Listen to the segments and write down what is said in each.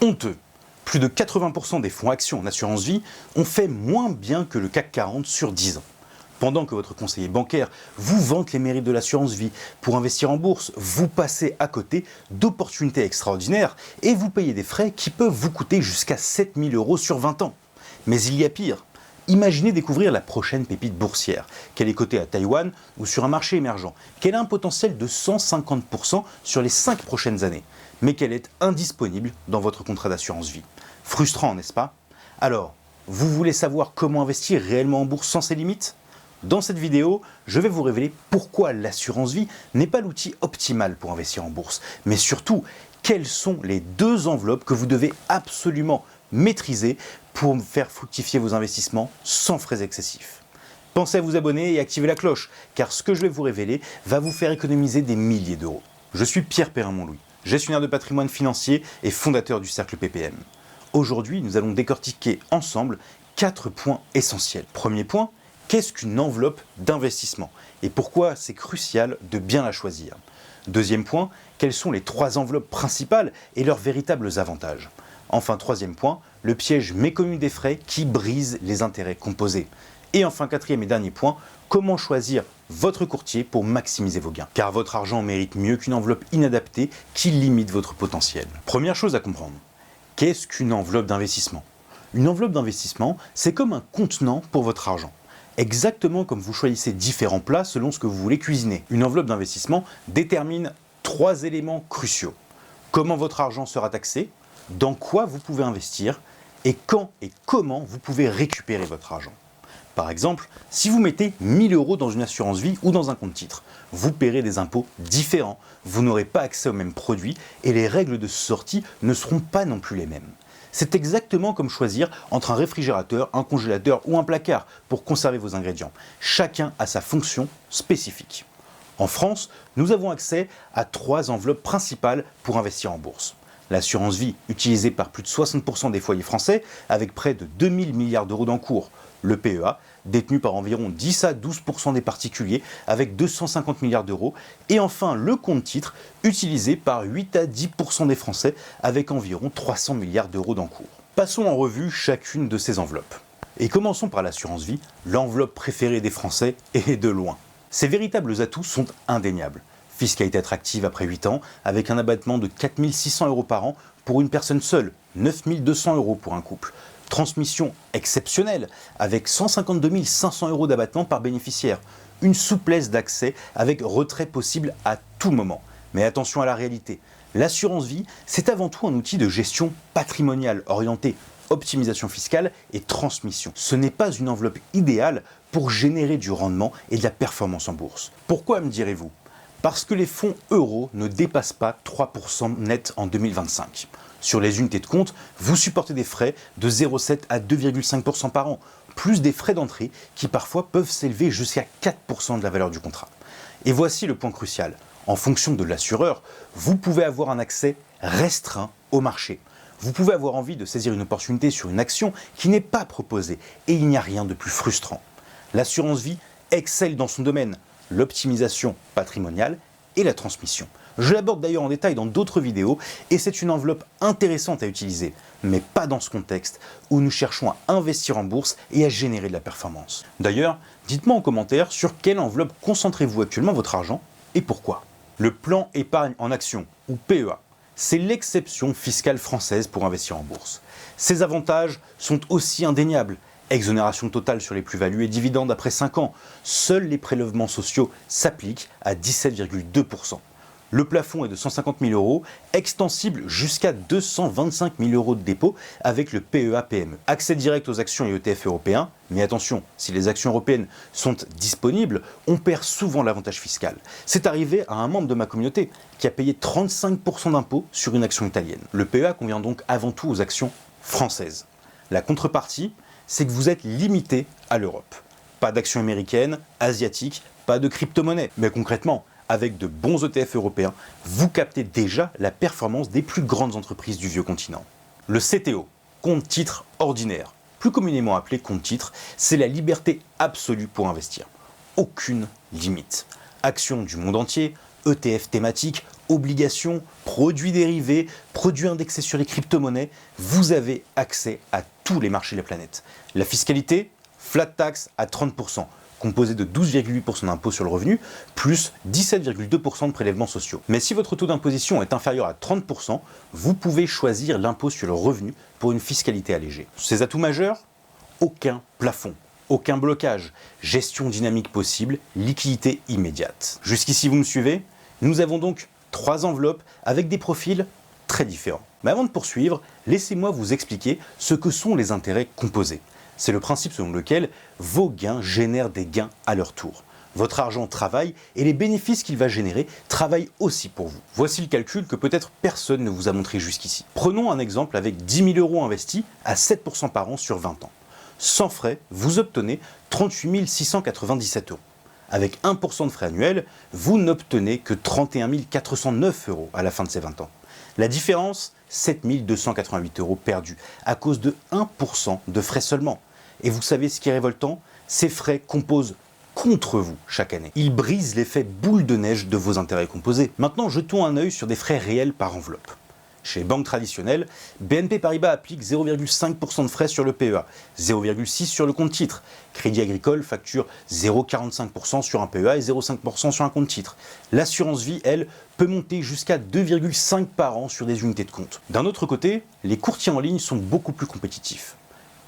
Honteux. Plus de 80% des fonds actions en assurance vie ont fait moins bien que le CAC 40 sur 10 ans. Pendant que votre conseiller bancaire vous vante les mérites de l'assurance vie pour investir en bourse, vous passez à côté d'opportunités extraordinaires et vous payez des frais qui peuvent vous coûter jusqu'à 7 000 € sur 20 ans. Mais il y a pire. Imaginez découvrir la prochaine pépite boursière, qu'elle est cotée à Taïwan ou sur un marché émergent, qu'elle a un potentiel de 150% sur les 5 prochaines années, mais qu'elle est indisponible dans votre contrat d'assurance vie. Frustrant, n'est-ce pas? Alors, vous voulez savoir comment investir réellement en bourse sans ses limites? Dans cette vidéo, je vais vous révéler pourquoi l'assurance vie n'est pas l'outil optimal pour investir en bourse, mais surtout, quelles sont les 2 enveloppes que vous devez absolument maîtriser pour faire fructifier vos investissements sans frais excessifs. Pensez à vous abonner et activer la cloche, car ce que je vais vous révéler va vous faire économiser des milliers d'euros. Je suis Pierre Perrin-Montlouis, gestionnaire de patrimoine financier et fondateur du Cercle PPM. Aujourd'hui, nous allons décortiquer ensemble 4 points essentiels. Premier point, qu'est-ce qu'une enveloppe d'investissement et pourquoi c'est crucial de bien la choisir. Deuxième point, quelles sont les 3 enveloppes principales et leurs véritables avantages. Enfin, troisième point, le piège méconnu des frais qui brise les intérêts composés. Et enfin, quatrième et dernier point, comment choisir votre courtier pour maximiser vos gains. Car votre argent mérite mieux qu'une enveloppe inadaptée qui limite votre potentiel. Première chose à comprendre, qu'est-ce qu'une enveloppe d'investissement? Une enveloppe d'investissement, c'est comme un contenant pour votre argent. Exactement comme vous choisissez différents plats selon ce que vous voulez cuisiner. Une enveloppe d'investissement détermine 3 éléments cruciaux. Comment votre argent sera taxé, dans quoi vous pouvez investir et quand et comment vous pouvez récupérer votre argent. Par exemple, si vous mettez 1 000 € dans une assurance vie ou dans un compte titre, vous paierez des impôts différents, vous n'aurez pas accès aux mêmes produits et les règles de sortie ne seront pas non plus les mêmes. C'est exactement comme choisir entre un réfrigérateur, un congélateur ou un placard pour conserver vos ingrédients. Chacun a sa fonction spécifique. En France, nous avons accès à 3 enveloppes principales pour investir en bourse. L'assurance vie utilisée par plus de 60% des foyers français avec près de 2 000 milliards d'euros d'encours. Le PEA, détenu par environ 10 à 12% des particuliers avec 250 milliards d'euros. Et enfin, le compte titre, utilisé par 8 à 10% des Français avec environ 300 milliards d'euros d'encours. Passons en revue chacune de ces enveloppes. Et commençons par l'assurance vie, l'enveloppe préférée des Français et de loin. Ses véritables atouts sont indéniables. Fiscalité attractive après 8 ans, avec un abattement de 4 600 € par an pour une personne seule, 9 200 € pour un couple. Transmission exceptionnelle, avec 152 500 € d'abattement par bénéficiaire. Une souplesse d'accès avec retrait possible à tout moment. Mais attention à la réalité, l'assurance vie, c'est avant tout un outil de gestion patrimoniale orienté optimisation fiscale et transmission. Ce n'est pas une enveloppe idéale pour générer du rendement et de la performance en bourse. Pourquoi, me direz-vous? Parce que les fonds euros ne dépassent pas 3% net en 2025. Sur les unités de compte, vous supportez des frais de 0,7 à 2,5% par an, plus des frais d'entrée qui parfois peuvent s'élever jusqu'à 4% de la valeur du contrat. Et voici le point crucial. En fonction de l'assureur, vous pouvez avoir un accès restreint au marché. Vous pouvez avoir envie de saisir une opportunité sur une action qui n'est pas proposée et il n'y a rien de plus frustrant. L'assurance vie excelle dans son domaine, l'optimisation patrimoniale et la transmission. Je l'aborde d'ailleurs en détail dans d'autres vidéos et c'est une enveloppe intéressante à utiliser, mais pas dans ce contexte où nous cherchons à investir en bourse et à générer de la performance. D'ailleurs, dites-moi en commentaire sur quelle enveloppe concentrez-vous actuellement votre argent et pourquoi. Le plan épargne en action, ou PEA, c'est l'exception fiscale française pour investir en bourse. Ses avantages sont aussi indéniables. Exonération totale sur les plus-values et dividendes après 5 ans. Seuls les prélèvements sociaux s'appliquent à 17,2%. Le plafond est de 150 000 €, extensible jusqu'à 225 000 € de dépôt avec le PEA-PME. Accès direct aux actions et ETF européens, mais attention, si les actions européennes sont disponibles, on perd souvent l'avantage fiscal. C'est arrivé à un membre de ma communauté qui a payé 35% d'impôts sur une action italienne. Le PEA convient donc avant tout aux actions françaises. La contrepartie, c'est que vous êtes limité à l'Europe. Pas d'actions américaines, asiatiques, pas de crypto-monnaies. Mais concrètement, avec de bons ETF européens, vous captez déjà la performance des plus grandes entreprises du vieux continent. Le CTO, compte titre ordinaire, plus communément appelé compte titre, c'est la liberté absolue pour investir. Aucune limite. Actions du monde entier, ETF thématiques, obligations, produits dérivés, produits indexés sur les crypto-monnaies, vous avez accès à tous les marchés de la planète. La fiscalité, flat tax à 30%, composé de 12,8% d'impôt sur le revenu, plus 17,2% de prélèvements sociaux. Mais si votre taux d'imposition est inférieur à 30%, vous pouvez choisir l'impôt sur le revenu pour une fiscalité allégée. Ces atouts majeurs, aucun plafond, aucun blocage, gestion dynamique possible, liquidité immédiate. Jusqu'ici, vous me suivez? Nous avons donc 3 enveloppes avec des profils très différents. Mais avant de poursuivre, laissez-moi vous expliquer ce que sont les intérêts composés. C'est le principe selon lequel vos gains génèrent des gains à leur tour. Votre argent travaille et les bénéfices qu'il va générer travaillent aussi pour vous. Voici le calcul que peut-être personne ne vous a montré jusqu'ici. Prenons un exemple avec 10 000 € investis à 7% par an sur 20 ans. Sans frais, vous obtenez 38 697 €. Avec 1% de frais annuels, vous n'obtenez que 31 409 € à la fin de ces 20 ans. La différence, 7 288 € perdus à cause de 1% de frais seulement. Et vous savez ce qui est révoltant? Ces frais composent contre vous chaque année. Ils brisent l'effet boule de neige de vos intérêts composés. Maintenant, jetons un œil sur des frais réels par enveloppe. Chez les banques traditionnelles, BNP Paribas applique 0,5% de frais sur le PEA, 0,6% sur le compte titre. Crédit Agricole facture 0,45% sur un PEA et 0,5% sur un compte titre. L'assurance vie, elle, peut monter jusqu'à 2,5 par an sur des unités de compte. D'un autre côté, les courtiers en ligne sont beaucoup plus compétitifs.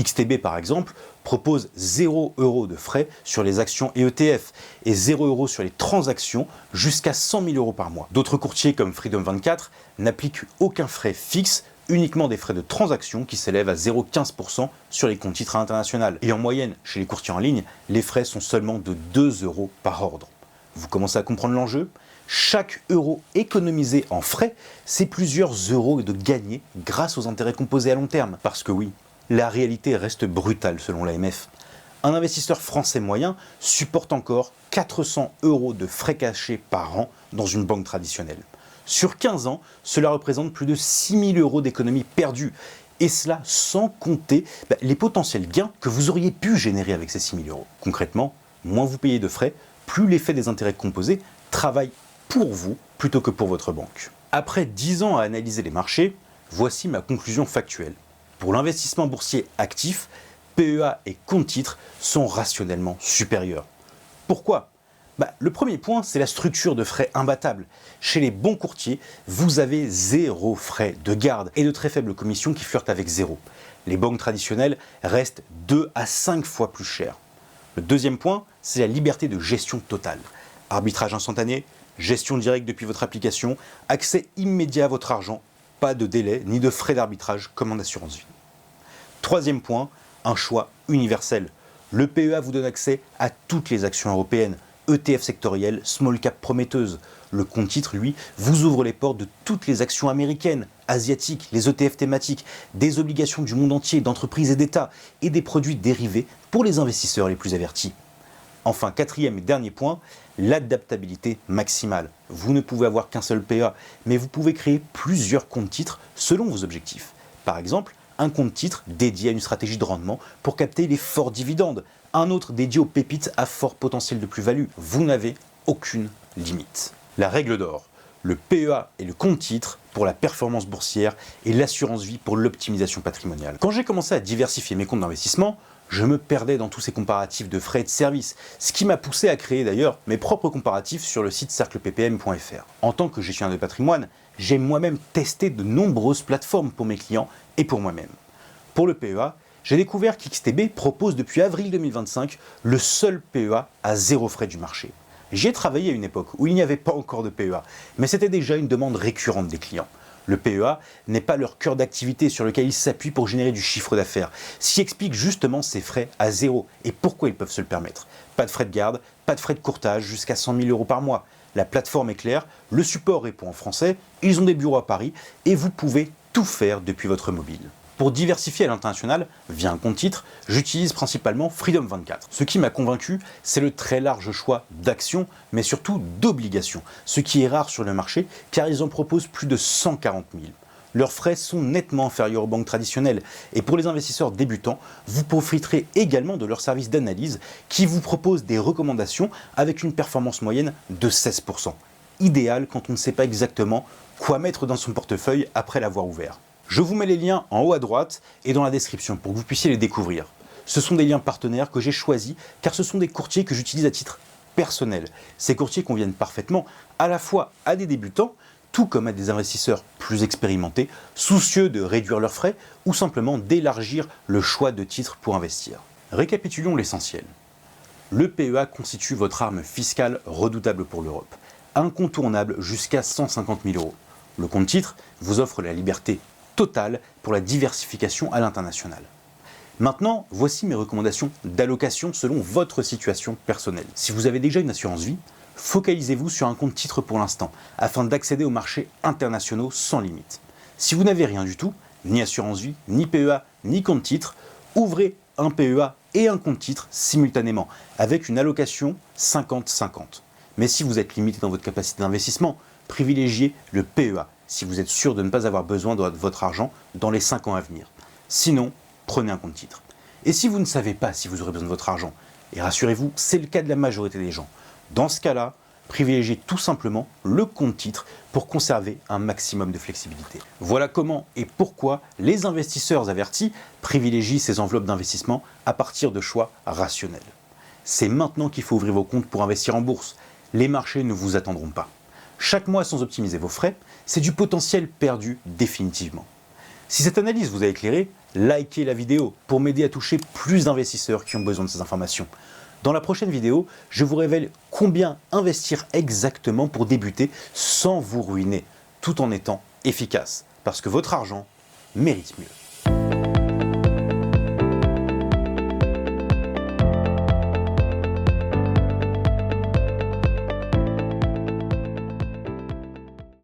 XTB, par exemple, propose 0 € de frais sur les actions et ETF et 0 € sur les transactions jusqu'à 100 000 € par mois. D'autres courtiers comme Freedom24 n'appliquent aucun frais fixe, uniquement des frais de transaction qui s'élèvent à 0,15% sur les comptes titres à l'international. Et en moyenne, chez les courtiers en ligne, les frais sont seulement de 2 € par ordre. Vous commencez à comprendre l'enjeu? Chaque euro économisé en frais, c'est plusieurs euros de gagnés grâce aux intérêts composés à long terme. Parce que oui, la réalité reste brutale selon l'AMF. Un investisseur français moyen supporte encore 400 € de frais cachés par an dans une banque traditionnelle. Sur 15 ans, cela représente plus de 6 000 € d'économies perdues. Et cela sans compter les potentiels gains que vous auriez pu générer avec ces 6 000 €. Concrètement, moins vous payez de frais, plus l'effet des intérêts composés travaille pour vous plutôt que pour votre banque. Après 10 ans à analyser les marchés, voici ma conclusion factuelle. Pour l'investissement boursier actif, PEA et compte titres sont rationnellement supérieurs. Pourquoi? Le premier point, c'est la structure de frais imbattable. Chez les bons courtiers, vous avez 0 frais de garde et de très faibles commissions qui flirtent avec 0. Les banques traditionnelles restent 2 à 5 fois plus chères. Le deuxième point, c'est la liberté de gestion totale. Arbitrage instantané, gestion directe depuis votre application, accès immédiat à votre argent, pas de délai ni de frais d'arbitrage comme en assurance vie. Troisième point, un choix universel. Le PEA vous donne accès à toutes les actions européennes, ETF sectorielles, small cap prometteuses. Le compte titre, lui, vous ouvre les portes de toutes les actions américaines, asiatiques, les ETF thématiques, des obligations du monde entier, d'entreprises et d'États, et des produits dérivés pour les investisseurs les plus avertis. Enfin, quatrième et dernier point, l'adaptabilité maximale. Vous ne pouvez avoir qu'un seul PEA, mais vous pouvez créer plusieurs comptes titres selon vos objectifs. Par exemple, un compte titre dédié à une stratégie de rendement pour capter les forts dividendes, un autre dédié aux pépites à fort potentiel de plus-value. Vous n'avez aucune limite. La règle d'or, le PEA et le compte titre pour la performance boursière et l'assurance vie pour l'optimisation patrimoniale. Quand j'ai commencé à diversifier mes comptes d'investissement, je me perdais dans tous ces comparatifs de frais et de services, ce qui m'a poussé à créer d'ailleurs mes propres comparatifs sur le site cercleppm.fr. En tant que gestionnaire de patrimoine, j'ai moi-même testé de nombreuses plateformes pour mes clients et pour moi-même. Pour le PEA, j'ai découvert qu'XTB propose depuis avril 2025 le seul PEA à 0 frais du marché. J'y ai travaillé à une époque où il n'y avait pas encore de PEA, mais c'était déjà une demande récurrente des clients. Le PEA n'est pas leur cœur d'activité sur lequel ils s'appuient pour générer du chiffre d'affaires, ce qui explique justement ces frais à 0 et pourquoi ils peuvent se le permettre. Pas de frais de garde, pas de frais de courtage jusqu'à 100 000 € par mois. La plateforme est claire, le support répond en français, ils ont des bureaux à Paris et vous pouvez tout faire depuis votre mobile. Pour diversifier à l'international, via un compte titre, j'utilise principalement Freedom24. Ce qui m'a convaincu, c'est le très large choix d'actions, mais surtout d'obligations, ce qui est rare sur le marché car ils en proposent plus de 140 000. Leurs frais sont nettement inférieurs aux banques traditionnelles et pour les investisseurs débutants, vous profiterez également de leur service d'analyse qui vous propose des recommandations avec une performance moyenne de 16%. idéal quand on ne sait pas exactement quoi mettre dans son portefeuille après l'avoir ouvert. Je vous mets les liens en haut à droite et dans la description pour que vous puissiez les découvrir. Ce sont des liens partenaires que j'ai choisis car ce sont des courtiers que j'utilise à titre personnel. Ces courtiers conviennent parfaitement à la fois à des débutants, tout comme à des investisseurs plus expérimentés, soucieux de réduire leurs frais ou simplement d'élargir le choix de titres pour investir. Récapitulons l'essentiel. Le PEA constitue votre arme fiscale redoutable pour l'Europe, incontournable jusqu'à 150 000 €. Le compte titre vous offre la liberté totale pour la diversification à l'international. Maintenant, voici mes recommandations d'allocation selon votre situation personnelle. Si vous avez déjà une assurance vie, focalisez-vous sur un compte titre pour l'instant, afin d'accéder aux marchés internationaux sans limite. Si vous n'avez rien du tout, ni assurance vie, ni PEA, ni compte titre, ouvrez un PEA et un compte titre simultanément, avec une allocation 50-50. Mais si vous êtes limité dans votre capacité d'investissement, privilégiez le PEA, si vous êtes sûr de ne pas avoir besoin de votre argent dans les 5 ans à venir. Sinon, prenez un compte titre. Et si vous ne savez pas si vous aurez besoin de votre argent, et rassurez-vous, c'est le cas de la majorité des gens, dans ce cas-là, privilégiez tout simplement le compte titre pour conserver un maximum de flexibilité. Voilà comment et pourquoi les investisseurs avertis privilégient ces enveloppes d'investissement à partir de choix rationnels. C'est maintenant qu'il faut ouvrir vos comptes pour investir en bourse. Les marchés ne vous attendront pas. Chaque mois sans optimiser vos frais, c'est du potentiel perdu définitivement. Si cette analyse vous a éclairé, likez la vidéo pour m'aider à toucher plus d'investisseurs qui ont besoin de ces informations. Dans la prochaine vidéo, je vous révèle combien investir exactement pour débuter sans vous ruiner, tout en étant efficace, parce que votre argent mérite mieux.